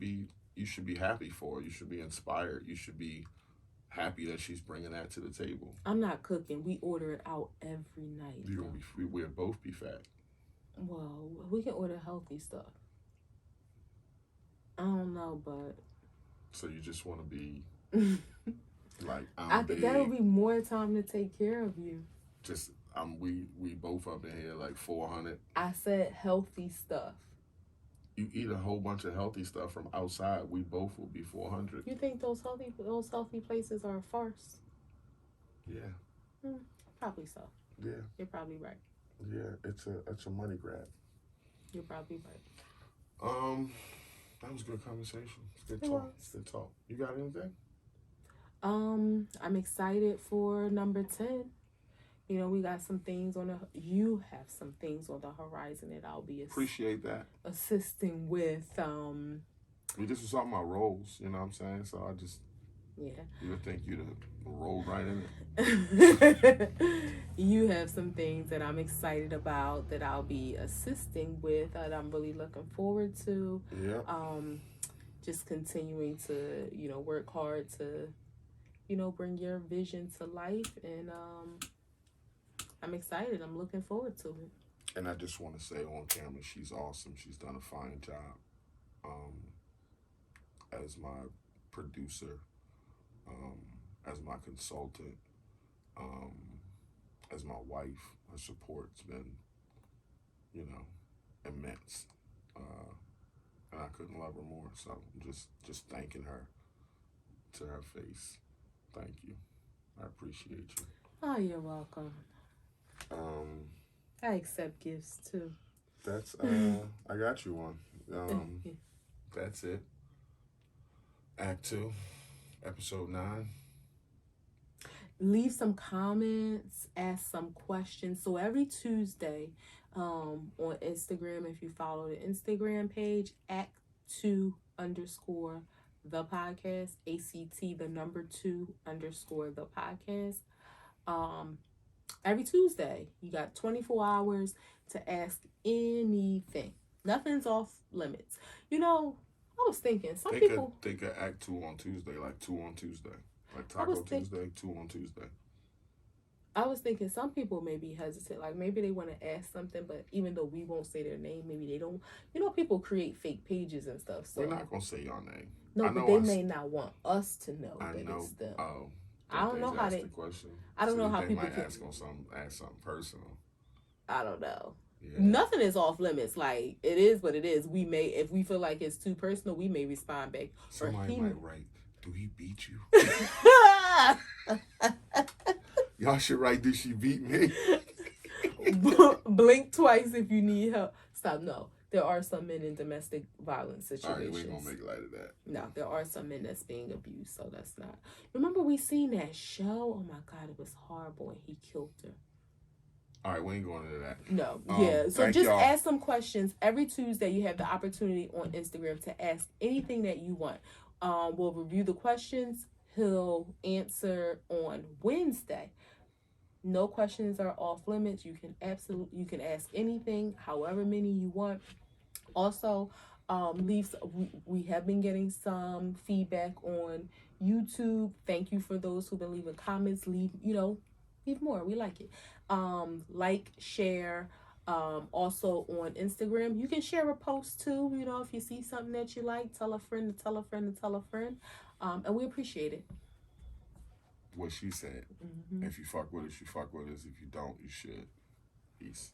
be happy for her. You should be inspired. You should be happy that she's bringing that to the table. I'm not cooking. We order it out every night. We'll both be fat. Well, we can order healthy stuff. I don't know, but... So you just want to be like, I'm big. That'll be more time to take care of you. Just, we both up in here like 400. I said healthy stuff. you eat a whole bunch of healthy stuff from outside, we both will be 400. You think those healthy places are a farce? Yeah. Probably so. Yeah. You're probably right. Yeah, it's a money grab. You're probably right. That was a good conversation. It's good It talk. was. Good talk. You got anything? I'm excited for number 10. You know, we got some things you have some things on the horizon that I'll be Appreciate that. assisting with. We just was talking about roles, you know what I'm saying? So I just, Yeah. you would think you'd have rolled right in it. You have some things that I'm excited about that I'll be assisting with that I'm really looking forward to. Yeah. Just continuing to, work hard to, bring your vision to life. And I'm excited. I'm looking forward to it. And I just want to say on camera, she's awesome. She's done a fine job as my producer, as my consultant, as my wife. Her support's been, immense. And I couldn't love her more. So I'm just thanking her to her face. Thank you. I appreciate you. Oh, you're welcome. I accept gifts too. That's I got you one. That's it. Act 2, episode 9. Leave some comments, ask some questions. So every Tuesday, on Instagram, if you follow the Instagram page, Act2_the podcast, ACT2_the podcast. Every Tuesday, you got 24 hours to ask anything. Nothing's off limits. I was thinking people think of Act 2 on Tuesday, like 2 on Tuesday, like Taco Tuesday, 2 on Tuesday. I was thinking some people may be hesitant, like maybe they want to ask something, but even though we won't say their name, maybe they don't. People create fake pages and stuff. So we're not gonna say your name. No, but they may not want us to know that it's them. Oh, I don't know how they. The question. I don't know how people might can ask something personal. I don't know. Yeah. Nothing is off limits. Like, it is what it is. We may, if we feel like it's too personal, we may respond back. Somebody might write, "Do he beat you?" Y'all should write, "Did she beat me?" Blink twice if you need help. Stop. No, there are some men in domestic violence situations. All right, we ain't gonna make light of that. No, there are some men that's being abused, so that's not. Remember we seen that show? Oh my God, it was horrible, and he killed her. All right, we ain't going into that. No, yeah. So just ask some questions. Every Tuesday, you have the opportunity on Instagram to ask anything that you want. We'll review the questions. He'll answer on Wednesday. No questions are off limits. You can ask anything, however many you want. Also, we have been getting some feedback on YouTube. Thank you for those who've been leaving comments. Leave more. We like it. Like, share. Also on Instagram, you can share a post too. If you see something that you like, tell a friend to tell a friend to tell a friend. And we appreciate it. What she said. Mm-hmm. If you fuck with us, you fuck with us. If you don't, you should. Peace.